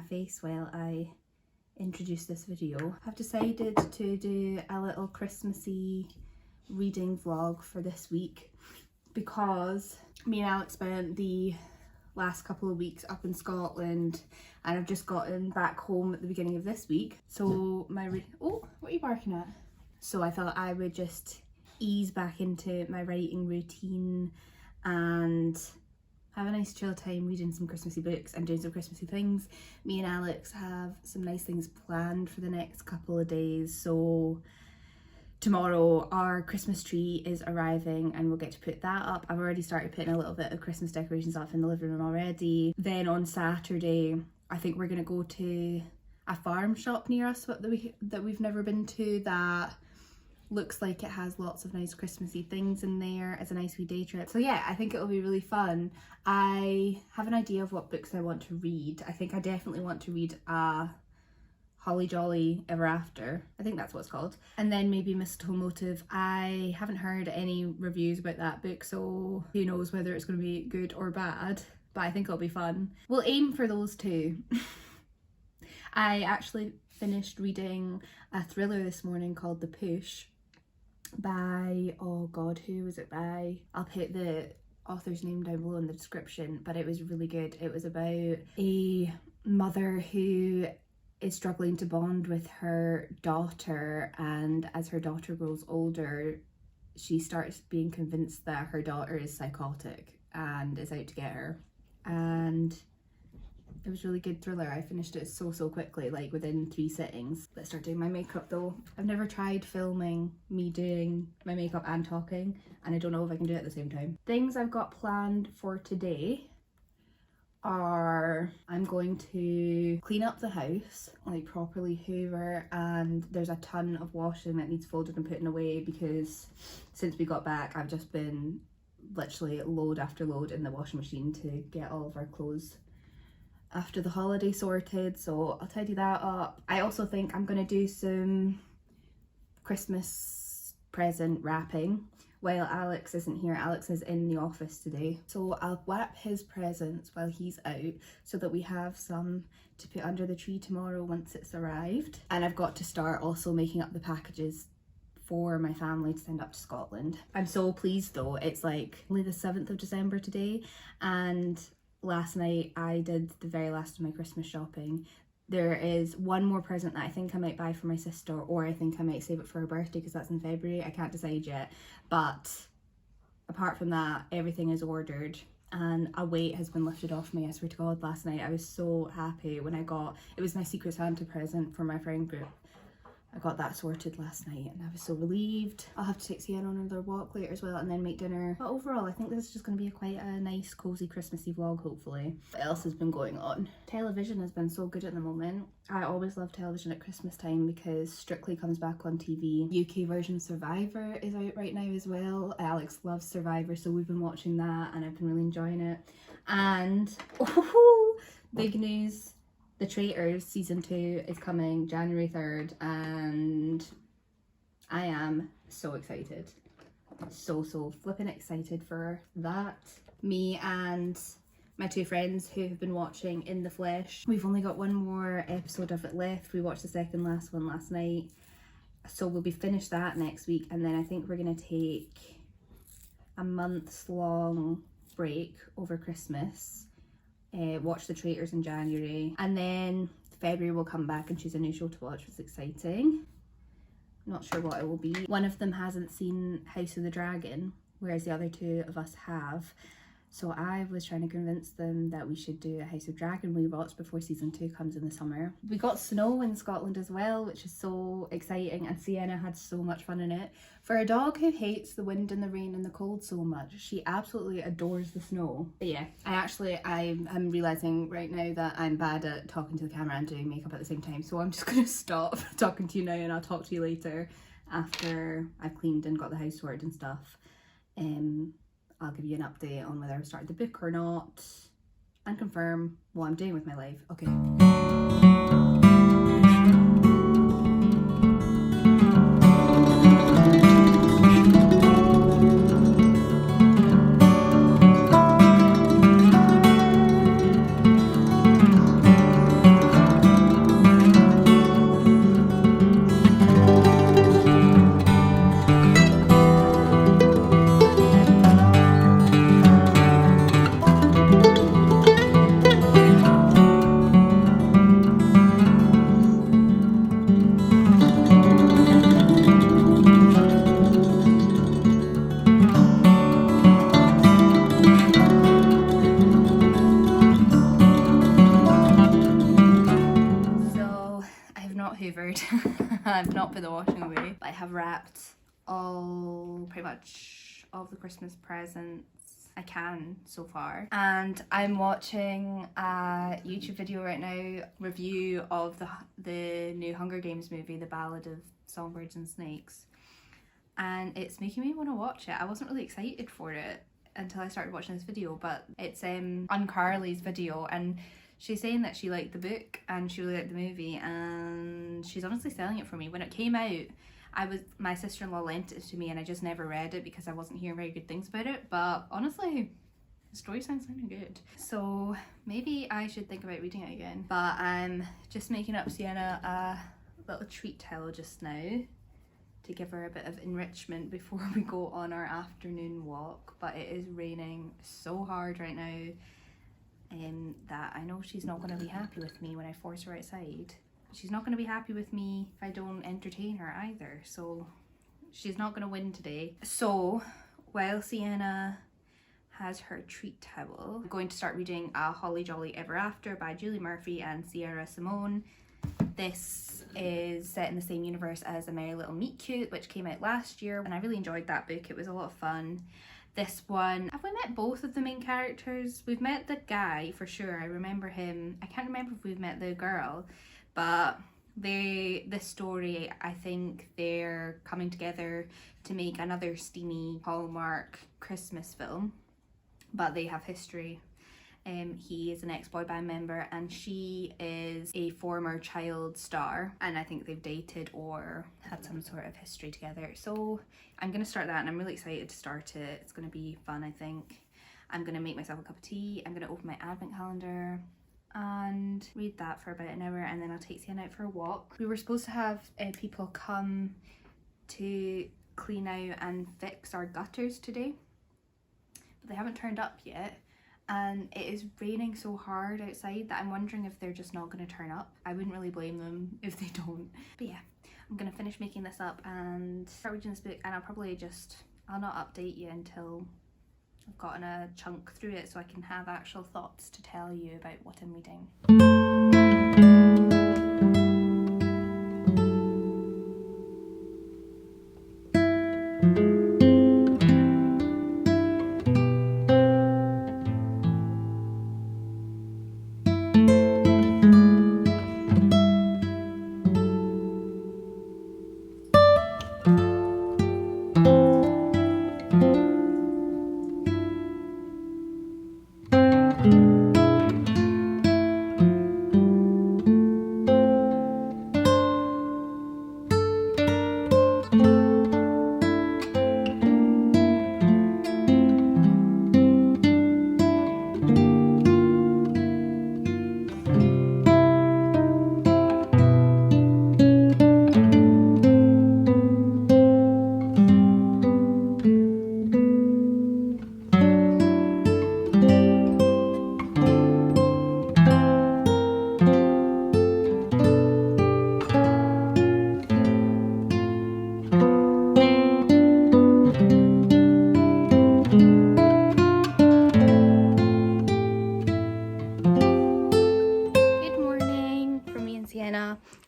face while I introduce this video. I've decided to do a little Christmassy reading vlog for this week because me and Alex spent the last couple of weeks up in Scotland and I've just gotten back home at the beginning of this week. So oh, what are you barking at? So I thought I would just ease back into my writing routine and have a nice chill time reading some Christmassy books and doing some Christmassy things. Me and Alex have some nice things planned for the next couple of days. So tomorrow our Christmas tree is arriving and we'll get to put that up. I've already started putting a little bit of Christmas decorations up in the living room already. Then on Saturday, I think we're gonna go to a farm shop near us that we've never been to that looks like it has lots of nice Christmassy things in there as a nice wee day trip. So yeah, I think it'll be really fun. I have an idea of what books I want to read. I think I definitely want to read Holly Jolly Ever After. I think that's what it's called. And then maybe Mistletoe Motive. I haven't heard any reviews about that book, so who knows whether it's going to be good or bad, but I think it'll be fun. We'll aim for those two. I actually finished reading a thriller this morning called The Push by, oh god, who was it by? I'll put the author's name down below in the description, but it was really good. It was about a mother who is struggling to bond with her daughter, and as her daughter grows older she starts being convinced that her daughter is psychotic and is out to get her. And it was a really good thriller. I finished it so quickly, like within 3 sittings. Let's start doing my makeup though. I've never tried filming me doing my makeup and talking, and I don't know if I can do it at the same time. Things I've got planned for today are I'm going to clean up the house, like properly hoover, and there's a ton of washing that needs folded and putting away because since we got back I've just been literally load after load in the washing machine to get all of our clothes after the holiday sorted, so I'll tidy that up. I also think I'm gonna do some Christmas present wrapping while Alex isn't here. Alex is in the office today, so I'll wrap his presents while he's out so that we have some to put under the tree tomorrow once it's arrived. And I've got to start also making up the packages for my family to send up to Scotland. I'm so pleased though, it's like only the 7th of December today, and last night I did the very last of my Christmas shopping. There is one more present that I think I might buy for my sister, or I think I might save it for her birthday because that's in February. I can't decide yet, but apart from that everything is ordered and a weight has been lifted off me. I swear to god, last night I was so happy when I got, it was my Secret Santa present for my friend group. I got that sorted last night and I was so relieved. I'll have to take Sienna on another walk later as well and then make dinner. But overall I think this is just going to be quite a nice cozy Christmassy vlog hopefully. What else has been going on? Television has been so good at the moment. I always love television at Christmas time because Strictly comes back on TV. UK version Survivor is out right now as well. Alex loves Survivor, so we've been watching that and I've been really enjoying it. And oh, big news. The Traitors season 2 is coming January 3rd and I am so excited. So flipping excited for that. Me and my 2 friends who have been watching In the Flesh, we've only got one more episode of it left. We watched the second last one last night, so we'll be finished that next week, and then I think we're gonna take a month's long break over Christmas. Watch The Traitors in January, and then February we'll come back and choose a new show to watch, which is exciting. Not sure what it will be. One of them hasn't seen House of the Dragon, whereas the other 2 of us have. So I was trying to convince them that we should do a House of Dragon rewatch before season 2 comes in the summer. We got snow in Scotland as well, which is so exciting, and Sienna had so much fun in it. For a dog who hates the wind and the rain and the cold so much, she absolutely adores the snow. But yeah, I'm realising right now that I'm bad at talking to the camera and doing makeup at the same time, so I'm just gonna stop talking to you now and I'll talk to you later after I've cleaned and got the house sorted and stuff. I'll give you an update on whether I've started the book or not and confirm what I'm doing with my life. Okay. in the washing away. I have wrapped pretty much all of the Christmas presents I can so far, and I'm watching a YouTube video right now, review of the new Hunger Games movie, The Ballad of Songbirds and Snakes, and it's making me want to watch it. I wasn't really excited for it until I started watching this video, but it's Carly's video, and she's saying that she liked the book and she really liked the movie, and she's honestly selling it for me. When it came out, my sister-in-law lent it to me and I just never read it because I wasn't hearing very good things about it, but honestly the story sounds kind of good, so maybe I should think about reading it again. But I'm just making up Sienna a little treat towel just now to give her a bit of enrichment before we go on our afternoon walk. But it is raining so hard right now that I know she's not going to be happy with me when I force her outside. She's not going to be happy with me if I don't entertain her either, so she's not going to win today. So while Sienna has her treat towel, I'm going to start reading A Holly Jolly Ever After by Julie Murphy and Sierra Simone. This is set in the same universe as A Merry Little Meet Cute, which came out last year, and I really enjoyed that book. It was a lot of fun. This one, have we met both of the main characters? We've met the guy for sure, I remember him. I can't remember if we've met the girl, but this story, I think they're coming together to make another steamy Hallmark Christmas film, but they have history. He is an ex-boy band member and she is a former child star, and I think they've dated or had some sort of history together. So I'm gonna start that and I'm really excited to start it. It's gonna be fun, I think. I'm gonna make myself a cup of tea, I'm gonna open my advent calendar and read that for about an hour, and then I'll take Sienna out for a walk. We were supposed to have people come to clean out and fix our gutters today, but they haven't turned up yet, and it is raining so hard outside that I'm wondering if they're just not going to turn up. I wouldn't really blame them if they don't. But yeah, I'm going to finish making this up and start reading this book, and I'll not update you until I've gotten a chunk through it so I can have actual thoughts to tell you about what I'm reading.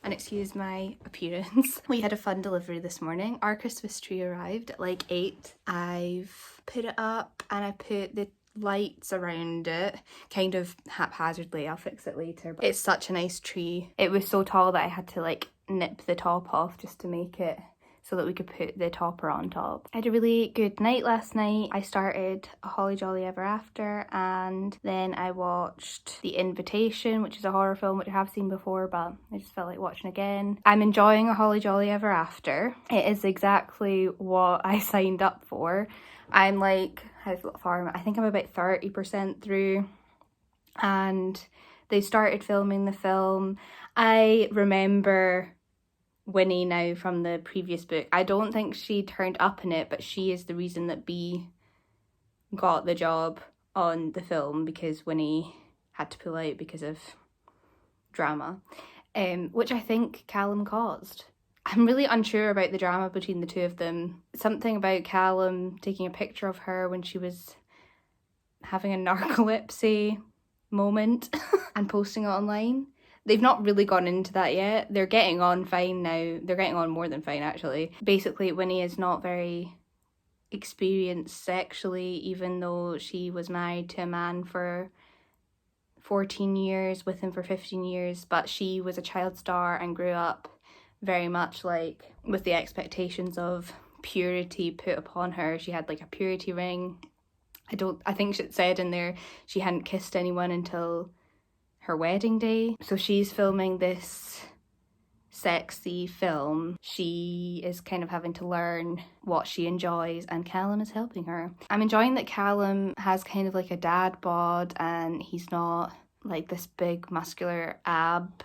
And excuse my appearance. We had a fun delivery this morning. Our Christmas tree arrived at like 8. I've put it up and I put the lights around it kind of haphazardly. I'll fix it later, but it's such a nice tree. It was so tall that I had to like nip the top off just to make it so that we could put the topper on top. I had a really good night last night. I started A Holly Jolly Ever After, and then I watched The Invitation, which is a horror film which I have seen before, but I just felt like watching again. I'm enjoying A Holly Jolly Ever After. It is exactly what I signed up for. I'm like, how far? I think I'm about 30% through, and they started filming the film. I remember Winnie now from the previous book. I don't think she turned up in it, but she is the reason that Bea got the job on the film, because Winnie had to pull out because of drama, which I think Callum caused. I'm really unsure about the drama between the two of them. Something about Callum taking a picture of her when she was having a narcolepsy moment and posting it online. They've not really gone into that yet. They're getting on fine now. They're getting on more than fine, actually. Basically, Winnie is not very experienced sexually, even though she was married to a man for 14 years, with him for 15 years, but she was a child star and grew up very much like with the expectations of purity put upon her. She had like a purity ring. I think it said in there she hadn't kissed anyone until her wedding day. So she's filming this sexy film. She is kind of having to learn what she enjoys, and Callum is helping her. I'm enjoying that Callum has kind of like a dad bod, and he's not like this big muscular ab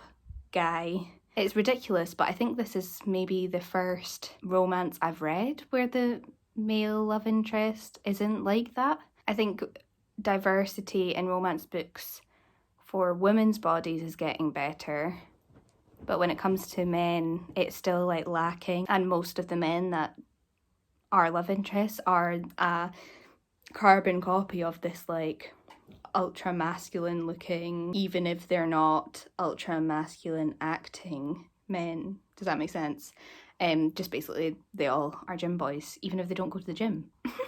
guy. It's ridiculous, but I think this is maybe the first romance I've read where the male love interest isn't like that. I think diversity in romance books for women's bodies is getting better, but when it comes to men, it's still like lacking. And most of the men that are love interests are a carbon copy of this like ultra masculine looking, even if they're not ultra masculine acting men. Does that make sense? Just basically they all are gym boys, even if they don't go to the gym.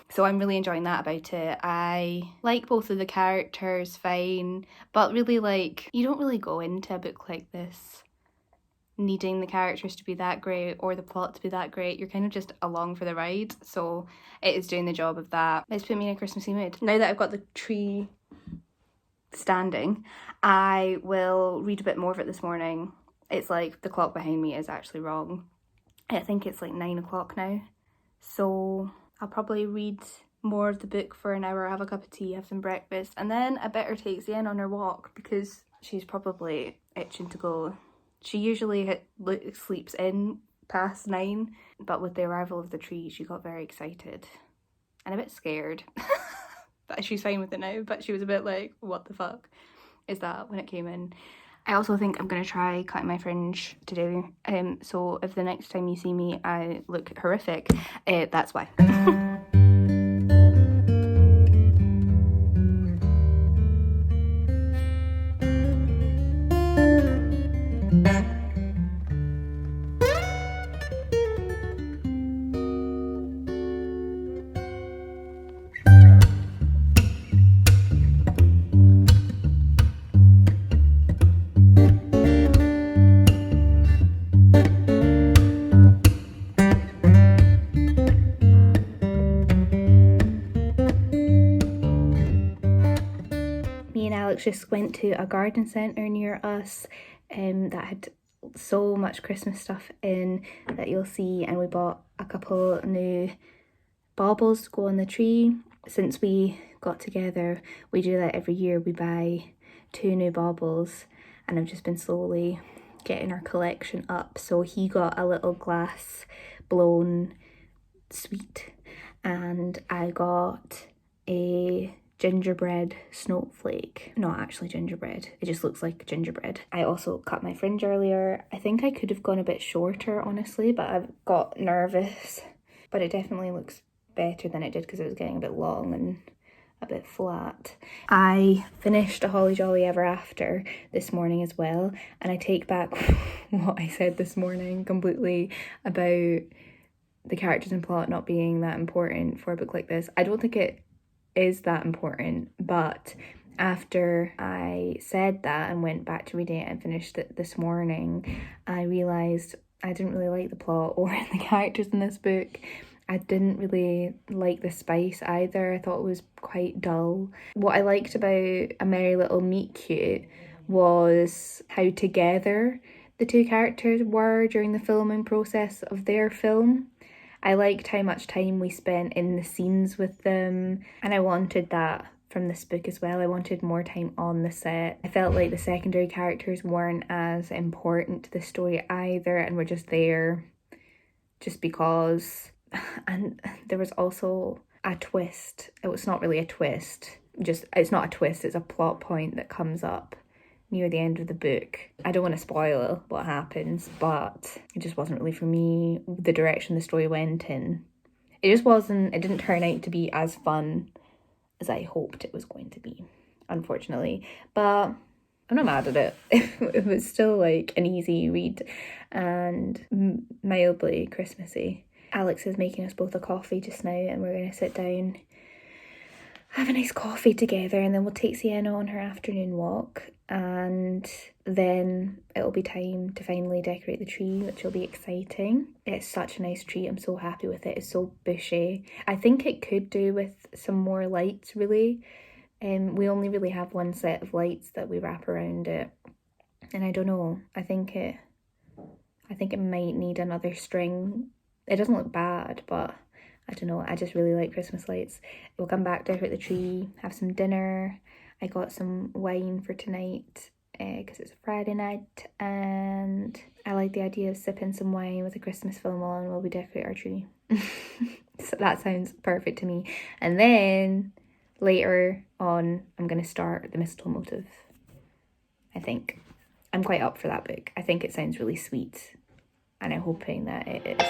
So I'm really enjoying that about it. I like both of the characters fine, but really like you don't really go into a book like this needing the characters to be that great or the plot to be that great. You're kind of just along for the ride, so it is doing the job of that. It's put me in a Christmassy mood. Now that I've got the tree standing, I will read a bit more of it this morning. It's like the clock behind me is actually wrong. I think it's like 9 o'clock now, so I'll probably read more of the book for an hour, have a cup of tea, have some breakfast, and then I better take Zen on her walk because she's probably itching to go. She usually sleeps in past 9, but with the arrival of the tree, she got very excited and a bit scared. But she's fine with it now, but she was a bit like, what the fuck is that when it came in? I also think I'm going to try cutting my fringe today. So if the next time you see me I look horrific, that's why. Just went to a garden centre near us that had so much Christmas stuff in that you'll see, and we bought a couple new baubles to go on the tree. Since we got together, we do that every year. We buy 2 new baubles, and I've just been slowly getting our collection up. So he got a little glass blown sweet, and I got a gingerbread snowflake. Not actually gingerbread, it just looks like gingerbread. I also cut my fringe earlier. I think I could have gone a bit shorter, honestly, but I got nervous. But it definitely looks better than it did because it was getting a bit long and a bit flat. I finished A Holly Jolly Ever After this morning as well, and I take back what I said this morning completely about the characters and plot not being that important for a book like this. I don't think it is that important, but after I said that and went back to reading it and finished it this morning, I realised I didn't really like the plot or the characters in this book. I didn't really like the spice either. I thought it was quite dull. What I liked about A Merry Little Meet Cute was how together the 2 characters were during the filming process of their film. I liked how much time we spent in the scenes with them, and I wanted that from this book as well. I wanted more time on the set. I felt like the secondary characters weren't as important to the story either, and were just there just because. And there was also a twist. It was not really a twist. It's not a twist, it's a plot point that comes up near the end of the book. I don't want to spoil what happens, but it just wasn't really for me, the direction the story went in. It didn't turn out to be as fun as I hoped it was going to be, unfortunately. But I'm not mad at it. It was still like an easy read and mildly Christmassy. Alex is making us both a coffee just now, and we're going to sit down, have a nice coffee together, and then we'll take Sienna on her afternoon walk, and then it'll be time to finally decorate the tree, which will be exciting. It's such a nice tree. I'm so happy with it. It's so bushy. I think it could do with some more lights, really. We only really have one set of lights that we wrap around it, and I don't know, I think it might need another string. It doesn't look bad, but I don't know, I just really like Christmas lights. We'll come back, decorate the tree, have some dinner. I got some wine for tonight because it's a Friday night, and I like the idea of sipping some wine with a Christmas film on while we decorate our tree. So that sounds perfect to me. And then later on, I'm going to start the Mistletoe motive, I think. I'm quite up for that book. I think it sounds really sweet, and I'm hoping that it is.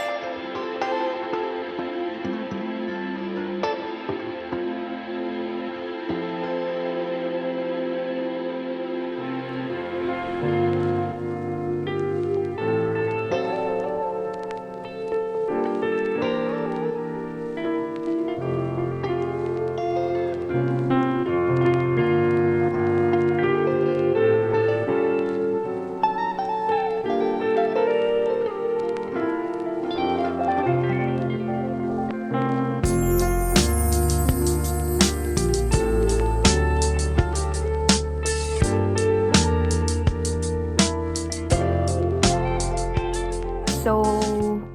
So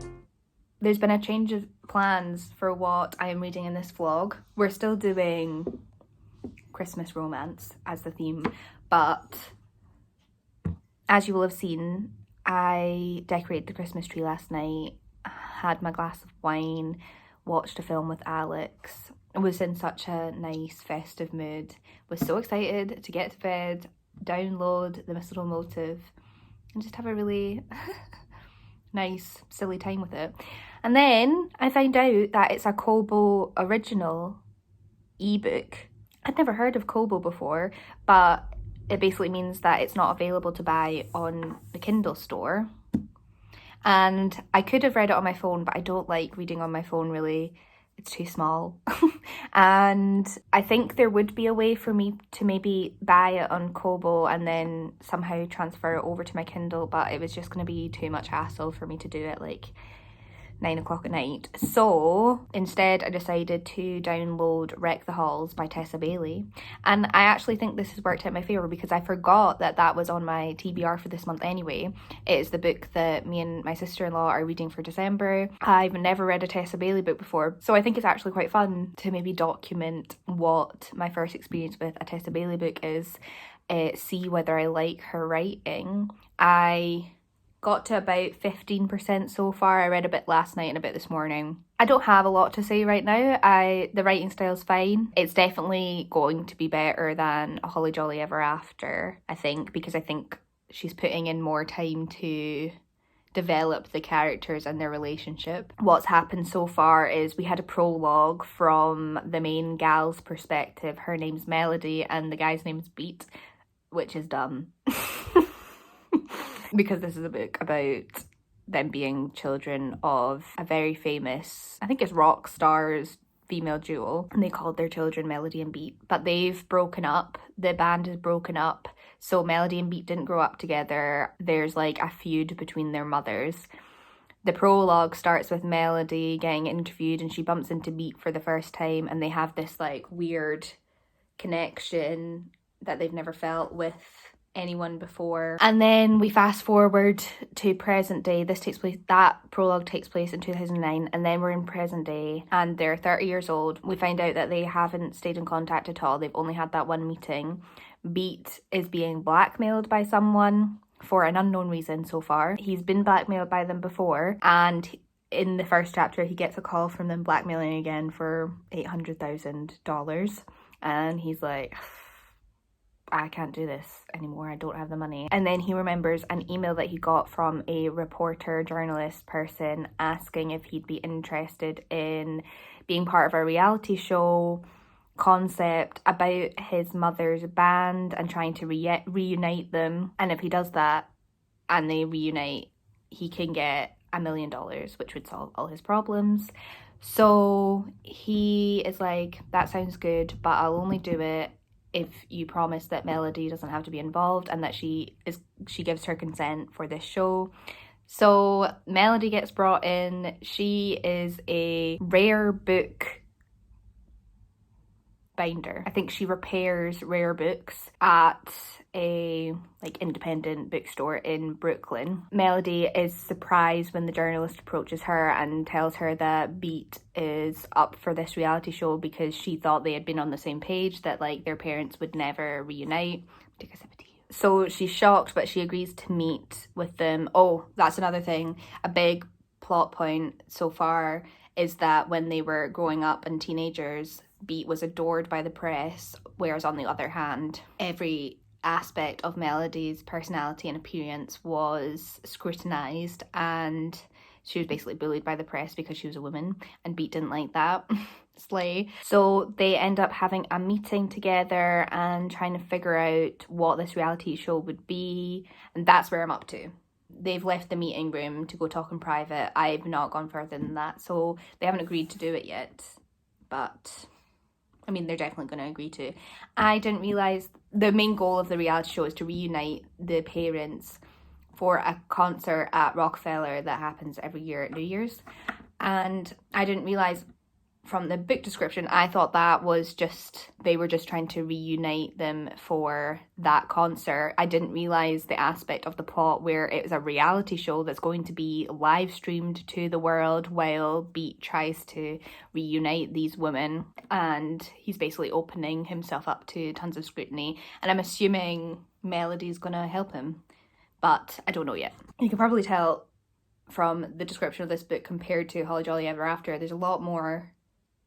there's been a change of plans for what I am reading in this vlog. We're still doing Christmas romance as the theme, but as you will have seen, I decorated the Christmas tree last night, had my glass of wine, watched a film with Alex. I was in such a nice festive mood, was so excited to get to bed, download the Mistletoe motive, and just have a really nice silly time with it. And then I found out that it's a Kobo original ebook. I'd never heard of Kobo before, but it basically means that it's not available to buy on the Kindle store. And I could have read it on my phone, but I don't like reading on my phone, really. It's too small. And I think there would be a way for me to maybe buy it on Kobo and then somehow transfer it over to my Kindle, but it was just going to be too much hassle for me to do it like 9 o'clock at night. So instead I decided to download Wreck the Halls by Tessa Bailey, and I actually think this has worked out in my favour because I forgot that that was on my TBR for this month anyway. It is the book that me and my sister-in-law are reading for December. I've never read a Tessa Bailey book before, so I think it's actually quite fun to maybe document what my first experience with a Tessa Bailey book is, see whether I like her writing. I got to about 15% so far. I read a bit last night and a bit this morning. I don't have a lot to say right now. The writing style's fine. It's definitely going to be better than A Holly Jolly Ever After, I think, because I think she's putting in more time to develop the characters and their relationship. What's happened so far is we had a prologue from the main gal's perspective. Her name's Melody and the guy's name's Beat, which is dumb. Because this is a book about them being children of a very famous, I think it's rock stars, female duo, and they called their children Melody and Beat, but they've broken up. The band is broken up, so Melody and Beat didn't grow up together. There's like a feud between their mothers. The prologue starts with Melody getting interviewed and she bumps into Beat for the first time, and they have this like weird connection that they've never felt with anyone before. And then we fast forward to present day. That prologue takes place in 2009, and then we're in present day and they're 30 years old. We find out that they haven't stayed in contact at all. They've only had that one meeting. Beat is being blackmailed by someone for an unknown reason so far. He's been blackmailed by them before, and in the first chapter he gets a call from them blackmailing again for $800,000, and he's like, I can't do this anymore, I don't have the money. And then he remembers an email that he got from a reporter, journalist person asking if he'd be interested in being part of a reality show concept about his mother's band and trying to reunite them. And if he does that and they reunite, he can get $1 million, which would solve all his problems. So he is like, that sounds good, but I'll only do it if you promise that Melody doesn't have to be involved and that she gives her consent for this show. So Melody gets brought in. She is a rare book binder. I think she repairs rare books at a independent bookstore in Brooklyn. Melody is surprised when the journalist approaches her and tells her that Beat is up for this reality show because she thought they had been on the same page, that their parents would never reunite. Take a sip of tea. So she's shocked, but she agrees to meet with them. Oh, that's another thing. A big plot point so far is that when they were growing up and teenagers, Beat was adored by the press, whereas on the other hand, every aspect of Melody's personality and appearance was scrutinised, and she was basically bullied by the press because she was a woman, and Beat didn't like that. Slay. So they end up having a meeting together and trying to figure out what this reality show would be, and that's where I'm up to. They've left the meeting room to go talk in private. I've not gone further than that, so they haven't agreed to do it yet, but I mean, they're definitely going to agree to. I didn't realise the main goal of the reality show is to reunite the parents for a concert at Rockefeller that happens every year at New Year's. And I didn't realise from the book description, I thought that was they were just trying to reunite them for that concert. I didn't realise the aspect of the plot where it was a reality show that's going to be live streamed to the world while Beat tries to reunite these women, and he's basically opening himself up to tons of scrutiny, and I'm assuming Melody's gonna help him, but I don't know yet. You can probably tell from the description of this book compared to Holly Jolly Ever After, there's a lot more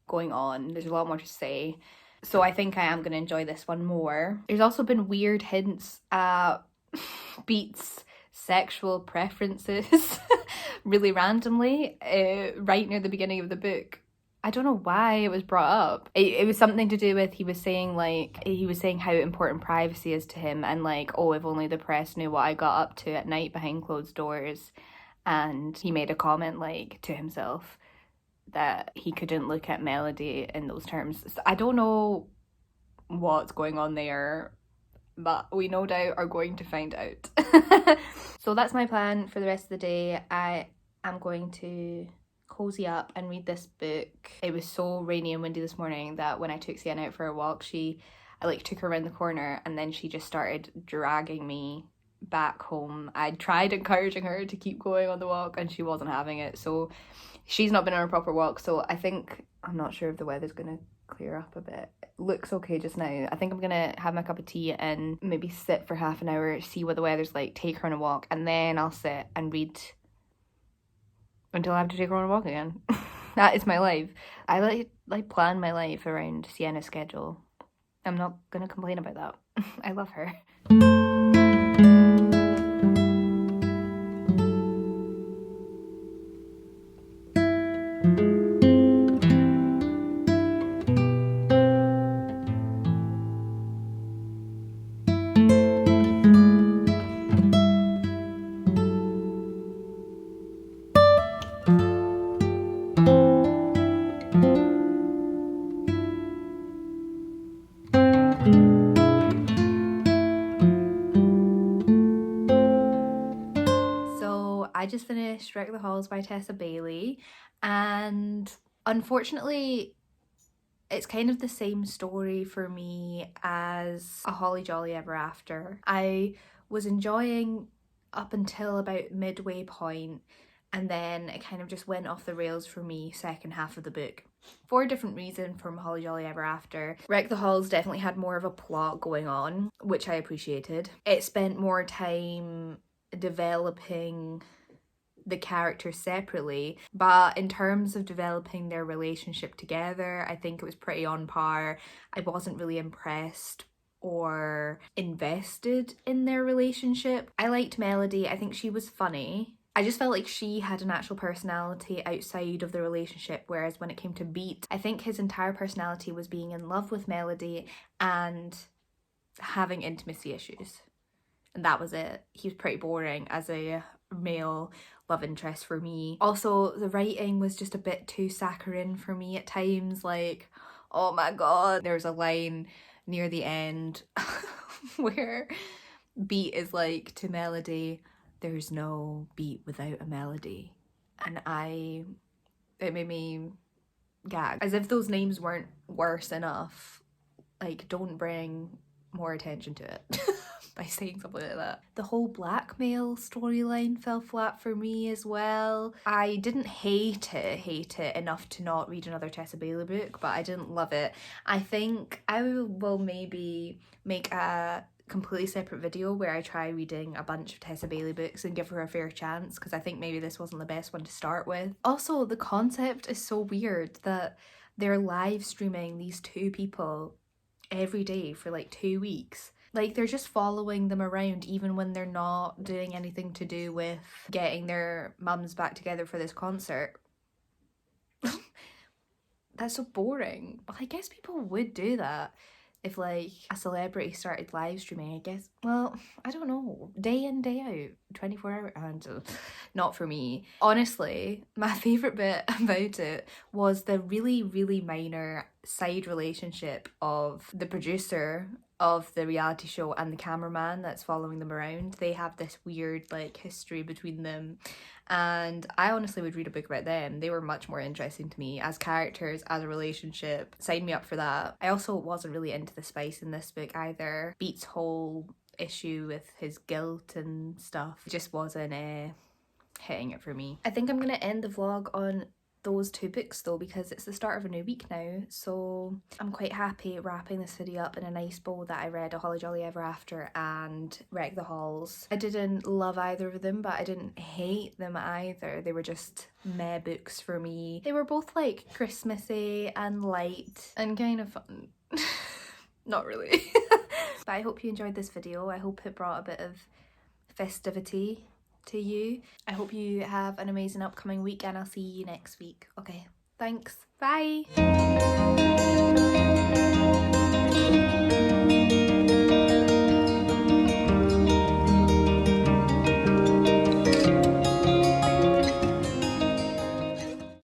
going on. There's a lot more to say. So I think I am going to enjoy this one more. There's also been weird hints at Beat's sexual preferences really randomly right near the beginning of the book. I don't know why it was brought up. It was something to do with he was saying how important privacy is to him, and oh, if only the press knew what I got up to at night behind closed doors. And he made a comment to himself that he couldn't look at Melody in those terms. So I don't know what's going on there, but we no doubt are going to find out. So that's my plan for the rest of the day. I am going to cozy up and read this book. It was so rainy and windy this morning that when I took Sienna out for a walk, I took her around the corner and then she just started dragging me back home. I tried encouraging her to keep going on the walk and she wasn't having it, so she's not been on a proper walk. So I'm not sure if the weather's gonna clear up a bit. It looks okay just now. I think I'm gonna have my cup of tea and maybe sit for half an hour, see what the weather's like, take her on a walk, and then I'll sit and read until I have to take her on a walk again. That is my life. I plan my life around Sienna's schedule. I'm not gonna complain about that. I love her. I just finished Wreck the Halls by Tessa Bailey, and unfortunately it's kind of the same story for me as A Holly Jolly Ever After. I was enjoying up until about midway point, and then it kind of just went off the rails for me second half of the book. For a different reason from Holly Jolly Ever After. Wreck the Halls definitely had more of a plot going on, which I appreciated. It spent more time developing the characters separately, but in terms of developing their relationship together, I think it was pretty on par. I wasn't really impressed or invested in their relationship. I liked Melody. I think she was funny. I just felt like she had an actual personality outside of the relationship, whereas when it came to Beat, I think his entire personality was being in love with Melody and having intimacy issues. And that was it. He was pretty boring as a male love interest for me. Also, the writing was just a bit too saccharine for me at times. Like, oh my god. There's a line near the end where Beat is like to Melody, there's no beat without a melody. And it made me gag. As if those names weren't worse enough. Like, don't bring more attention to it by saying something like that. The whole blackmail storyline fell flat for me as well. I didn't hate it enough to not read another Tessa Bailey book, but I didn't love it. I think I will maybe make a completely separate video where I try reading a bunch of Tessa Bailey books and give her a fair chance, because I think maybe this wasn't the best one to start with. Also, the concept is so weird that they're live streaming these two people every day for like 2 weeks. Like, they're just following them around even when they're not doing anything to do with getting their mums back together for this concert. That's so boring. But I guess people would do that if like a celebrity started live streaming, I guess. Well, I don't know. Day in, day out, 24 hour, and not for me. Honestly, my favourite bit about it was the really, really minor side relationship of the producer of the reality show and the cameraman that's following them around. They have this weird like history between them, and I honestly would read a book about them. They were much more interesting to me as characters, as a relationship. Sign me up for that. I also wasn't really into the spice in this book either. Beat's whole issue with his guilt and stuff just wasn't hitting it for me. I think I'm gonna end the vlog on those two books though, because it's the start of a new week now, so I'm quite happy wrapping this video up in a nice bow that I read A Holly Jolly Ever After and Wreck the Halls. I didn't love either of them, but I didn't hate them either. They were just meh books for me. They were both like Christmassy and light and kind of fun. Not really. But I hope you enjoyed this video. I hope it brought a bit of festivity to you. I hope you have an amazing upcoming week, and I'll see you next week. Okay, thanks. Bye.